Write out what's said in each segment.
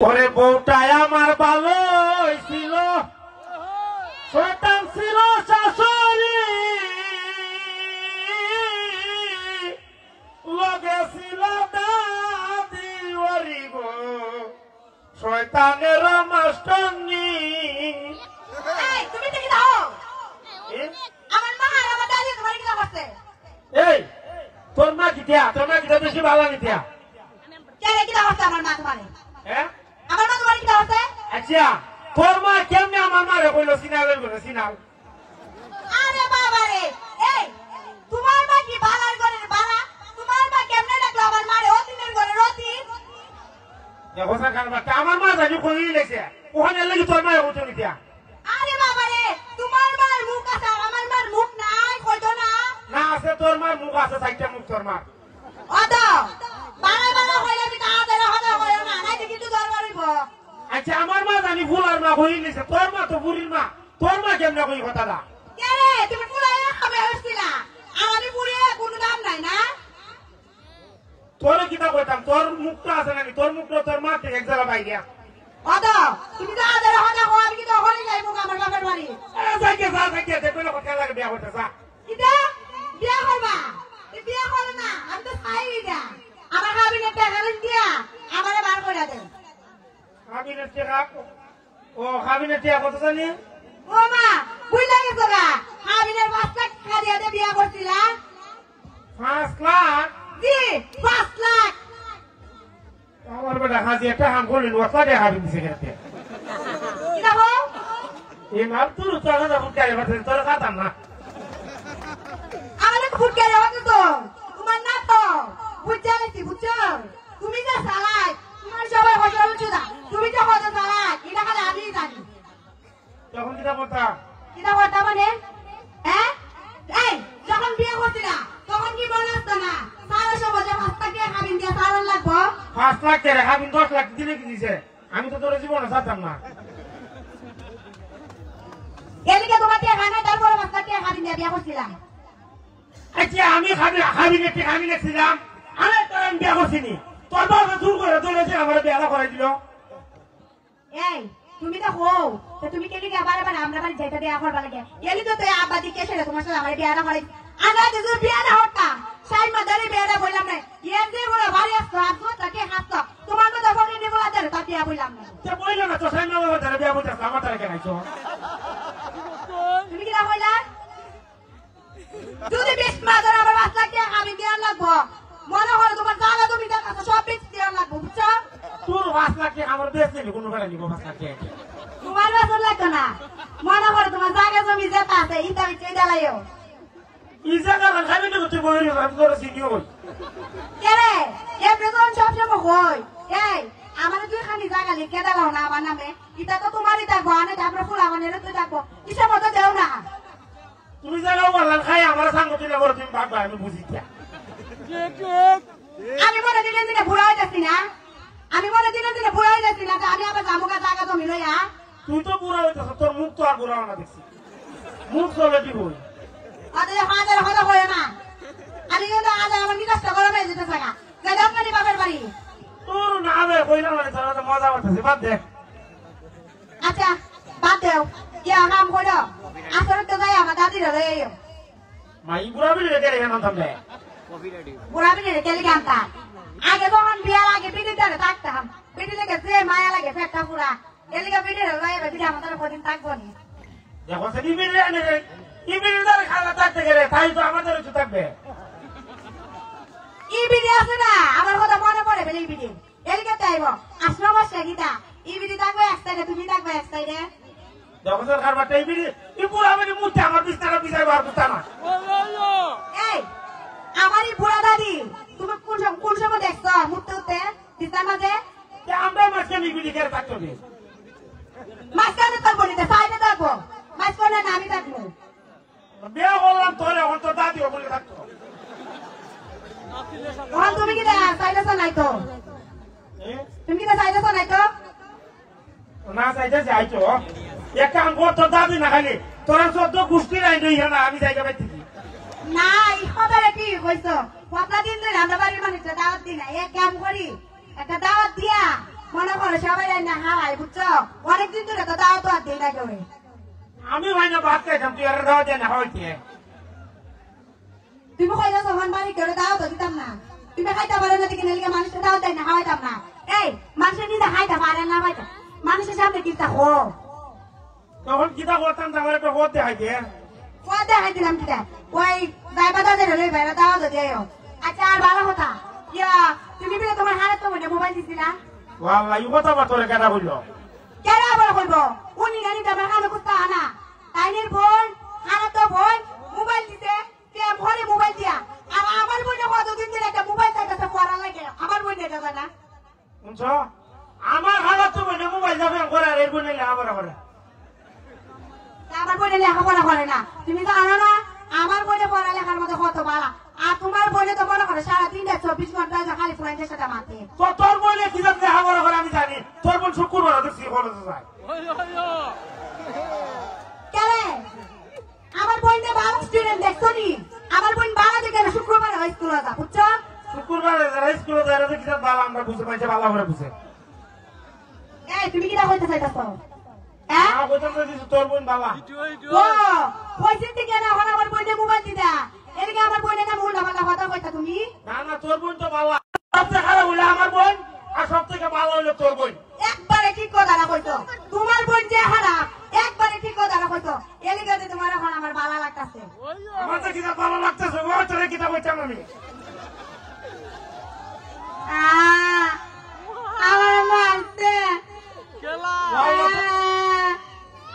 ওরে বউটাই আমার ভালো ছিল, শয়তান ছিল শাশুড়ি, লগে ছিল দাদি ওরি গো শয়তানের মাস্টারনি। তুমি দেখি দাও আমার মা আর আমার দাদি তোমার কি করছে? এই তোর মা কিতিয়া, তোর মা কিতা বেশি ভালো নিতিয়া কে রে কি করছে আমার মা তোমারে? হ্যাঁ আমার মা তোমার কি করছে? আচ্ছা তোর মা কেমনে আমার মারে কইলো সিনালের করে সিনাল? আরে বাবা রে, এই তোমার মা কি বালার ঘরের বালা? তোমার মা কেমনে ডাকলো আমার মারে অতিনের ঘরে রতি? দেখো সরকার বাটা আমার মা জানি কই লেছে ওখানে লাগি তোর মা উঠে নিতিয়া। আরে বাবা রে, তোমার মার মুখ আছে আর আমার মার মুখ নাই, কইতো না? না আছে তোর মার মুখ আছে, সাইডটা মুখ তোর মার। অদা বালা বালা কইলে কি তাড়াতাড়ি হদা কইও না, নাই কিন্তু দরবার হইব। আচ্ছা আমার মা জানি ফুলার মা কই লেছে, তোর মা তো বুড়ির মা, তোর মা কেমনে কই কথাটা? কে রে তুমি পুরাইয়া খাবে হইছিলা আর আমি পুরিয়ে কোনো দাম নাই না? তোর কিতা কইতাম, তোর মুখটা আছে নাকি, তোর মুখটা তোর মা থেকে এক জায়গা পাই গিয়া। অদা তুমি তাড়াতাড়ি হদা কও, আমি কি তো হলি যাইবো আমার বাবার বাড়ি। যাইকে যা যাইকে দেখলে কথা লাগে বিয়া হইতে যা। ইদা বিয়া করবা? তুই বিয়া করো না, আমি তো চাই না। আমার কাবিনে টাকা দিয়া আমারে বার করে দে। কাবিনেট টাকা? ও কাবিনেট টাকা কত জানি? ও মা বুঝলা গেছো গা, কাবিনের 5 লাখ টাকা দিয়া দে বিয়া করছিলা। 5 লাখ? জি 5 লাখ। আমার বেটা হাজি একটা হাম করলেন ওটা দেখা দিছে কেটে। কি দেখো এই মাল তুই তোর না ফুটাই বাতে তোর কাটাম না। আমারে ফুট কে যাওয়া তো তোমার না তো বুঝা গেছি, বুঝছো? তুমি যে চালাক, তোমার সবাই হজল চুদা, তুমি যে হজল চালাক এটা খালি আমি জানি। তখন কিটা কথা? কিটা কথা মানে? হ্যাঁ এই যখন বিয়ে করছি না তখন কি মনে আসতো না সারা সমাজে 5 টাকা খাবিন দিয়ে সারন লাগবো? 5 লাখ টাকা খাবিন 10 লাখ দিলে কি দিছে? আমি তো তোর জীবনে ছাড়তাম না। এদিকে তোমার টাকা নাই তারপরে 5 টাকা খাবিন দিয়ে বিয়ে করছিলাম। আচ্ছা আমি খাবিনে টাকা আমি লেছিলাম, আমি তোর বিয়া করছিনি, তোর বাবা দূর করে তোলেছে আমার বিয়া করাই দিল। এই তুমি তো হও তো তুমি কেলি আবার আবার আমরা বাড়ি যাইতে দেয়া করবা লাগে এলি তো তুই আব্বা দিকে এসে তোমার সাথে আমার বিয়াটা করে আমরা যদি বিয়াটা হতাম সাই মাদারে বিয়াটা বললাম না এর যে বড় বাড়ি আসতো আসতো তাকে হাসতো তোমার কথা বলে নিব আদের তা বিয়া বললাম না। সে বইল না তো সাই মামা ধরে বিয়া বলতে আমার তারে কেনাইছো। তুমি কি না কইলা যদি 20 মাস ধরে আমার 5 লাখ টাকা আমি দেওয়া লাগবো মনে হয় তোমার জায়গা তুমি টাকা সব বেচ দেওয়া লাগবো, বুঝছো? তোর 5 লাখ টাকা আমার বেশ নেই কোনো বেলা নিব 5 লাখ টাকা। তোমার বেতন লাগতো না, মনে হয় তোমার জায়গা জমি যেটা আছে ইটা বিচে দেলাইও। ইজা কারণ খাবি না তুই বইরি আমি তোর সিনিও হই। কেরে এ বেতন সব সময় হয় এই আমার তুই খালি জায়গা লিখে দাও না আমার নামে, এটা তো তোমারই থাকবো আনে তারপরে ফুল আমানের তুই থাকবো কিসের মতো দেও না। তুমি জায়গাও বললাম খাই আমার সঙ্গ তুই বড় তুমি ভাববা আমি বুঝি কি। আমি মনে দিনে দিনে বুড়া হইতেছি না, আমি মনে দিনে দিনে বুড়া হইতেছি না, আমি আবার জামুকা জায়গা জমি লইয়া। তুই তো বুড়া হইতেছ, তোর মুখ তো আর বুড়া না দেখছি, মুখ চলে দিব। অতএব হাজার হলো হয় না, আমি কিন্তু আজ আমার নিকষ্ট করে পেয়ে যেতে থাকা যাই আপনারই বাপের বাড়ি। তোর না হবে কইলাম না তোর মজা করতেছি, বাদ দে। আচ্ছা বাদ দেও ইয়া কাম করো আসলে তো যাই আমার দাদির লই মাই বুড়া বিলে রেখে রেখে নাম থামবে বুড়া বিনে কেলি গামতা আগে যখন বিয়ার আগে বিড়ি ধরে থাকতাম বিড়ি লেগে যে মায়া লাগে পেটটা পুরা এলিগা বিড়ি লই বিড়ি আমাদের কদিন থাকবো নি। দেখো সে বিলে এনে বিলে ধরে খালা থাকতে গেলে তাই তো আমাদের একটু থাকবে। ই বিড়ি আছে না আমার কথা মনে পড়ে বলে ই বিড়ি এলিগা চাইব আসলো বসে গীতা ই বিড়ি থাকবে এক সাইডে তুমি থাকবে এক সাইডে। দেখো সরকার বাটা এই বিড়ি ই বুড়া বিড়ি মুখে আমার বিস্তারা বিছাই বার করতে না। এই আমারই বুড়া দাদি তুমি কোন সময় দেখছো মুখতে উঠতে দিতার মাঝে আমরা মাঝে বিড়ি খেয়ে থাকতো নি মাঝখানে থাকবো নিতে সাইডে থাকবো মাঝখানে না আমি থাকবো। বিয়ে করলাম তোর এখন তো দাদিও বলে থাকতো। তখন তুমি কি চাইতেছ নাই তো তুমি কি চাইতেছ নাই তো না চাইতে যাইছো এক কাম কর, তোর দাদি না খালি তোরা 14 গোষ্ঠীর আইন না আমি জায়গা পাইছি না এই খবরে কি কইছো কতদিন ধরে আমরা বাড়ির মানুষের দাওয়াত দিই না এক কাম করি একটা দাওয়াত দিয়া মনে করো সবাই না হারাই বুঝছো অনেকদিন ধরে তো দাও তো আর দিই না কেউ আমি ভাই না ভাত খাইতাম তুই আর দাও দেন হইতে তুমি কইলা সমান বাড়ি করে দাও তো দিতাম না তুমি খাইতে পারো না দেখে নেলকে মানুষকে দাও দেয় না খাওয়াইতাম না এই মানুষের নিজে খাইতে পারে না ভাইটা মানুষের সামনে কিনতে হো তখন কিতা করতাম তাহলে একটা করতে হইতে ও দেখাই দিলাম কিটা ওই দাইবা দাদা রে বাইরে দাও তো দেও আচ্ছা আর ভালো কথা ইয়া তুমি বলে তোমার হাতে তো মোবাইল দিছিলা ওয়াল্লাহ এই কথা তোরে কেডা বললো কেন আবার কইবো উনি গাড়ি দাবার কামে করতে আনা তাইনের বোন হারা তো বোন মোবাইল দিতে কে ভরে মোবাইল দিয়া আর আমার বোন কতদিন ধরে একটা মোবাইল চাইতেছে পড়া লাগে আমার বোন এটা জানা শুনছো আমার হালাত তো বলে মোবাইল যাবে করে আর এর বলে আমার করে আমার বোনে লেখাপড়া করে না তুমি তো আনো না আমার বোনে পড়ালেখার মধ্যে কত বাড়া আর তোমার বোনে তো মনে করো সারাদিন 24 ঘন্টা খালি ফ্রেন্ডের সাথে মাতে তো তোর বলে কি যাতে লেখাপড়া করে আমি জানি তোর বোন শুক্রবার দেখছি কলেজে যায় কেন আমার বোনটা ভালো স্টুডেন্ট দেখছো নি আমার বোন বাড়া থেকে শুক্রবার স্কুলে যা বুঝছো শুক্রবার যারা স্কুলে যায় কি যাতে ভালো আমরা বুঝতে পারছি ভালো করে বুঝে এই তুমি কি না কইতে চাইতাছো হ্যাঁ না কইতাম তো তোর বোন বাবা ও কইছিস কি না হল আমার বোনে মোবাইল দিদা এদিকে আমার বোনে না মুন্ডা বালা কথা কইতা তুমি না না তোর বোন তো বাবা সবচেয়ে খারাপ হইলো আমার বোন আর সব থেকে ভালো হইলো তোর বোন একবারে ঠিক কথা না কইতো তোমার বোন যে খারাপ একবারে ঠিক কথা না কইতো এদিকে যে তোমার এখন আমার ভালো লাগতাছে আমার তো কিতা ভালো লাগতেছে ও তোরে কিতা কইতাম আমি আমার মারতে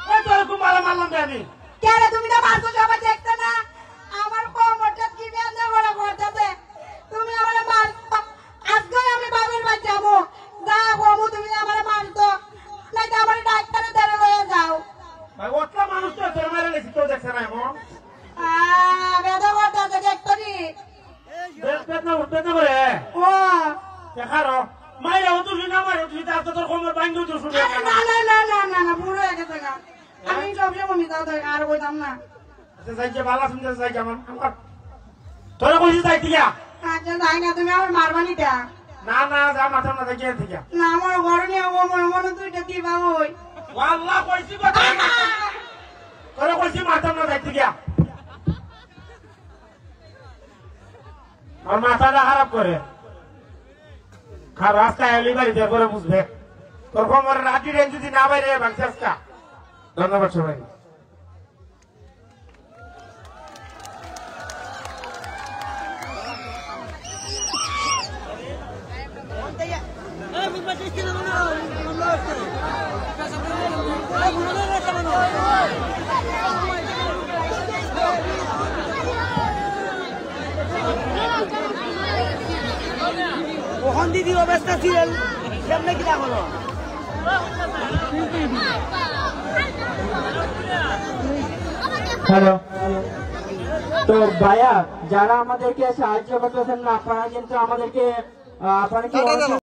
ও তোর খুব ভালো মারলাম আমি কেন তুমি না মারছো সবাই দেখতে না আমার কোমরটা কি বেঁধে বড় করতেছে তুমি আমার মার আজকে আমি বাবার বাড়ি যাবো যা বাবু তুমি আমার মারতো নাই তো আমার ডাক্তারে ধরে লয়ে যাও ভাই ওটা মানুষ তো তোর মেরে লেছি তো দেখছ না এমন বেঁধে করতেছে দেখতো নি বেদ না উঠতে না করে ও দেখারো মাইরা ও তুই না মারো তুই তো তোর কোমর ভাঙি তো শুনে না না না না না না না পুরো হয়ে গেছে গা আমি সবসময় মমি দাও তো আর কইতাম না আচ্ছা যাই যে বালা শুনতে যাই কেমন আমার তোরা কইছি যাই দিয়া আচ্ছা তাই না তুমি আমার মারবানি টা না না যা মাথা না দেখে থেকে না আমার ঘরে নিয়ে ও মনে তুইটা দিবা ওই আল্লাহ কইছি কথা তোরা কইছি মাথা না দেখতে গিয়া আর মাথাটা খারাপ করে রাস্তায় এলি বাড়িতে করে বুঝবে তোর কোমর রাতি রেঞ্জ যদি না বাইরে ভাঙছিস কা ধন্যবাদ সবাই ওখান দিদি অবস্থা ছিলেন কেমনে কিনা হলো হ্যালো তো ভাইয়া যারা আমাদেরকে সাহায্য করতেছেন না আপনারা কিন্তু আমাদেরকে আপনারা কি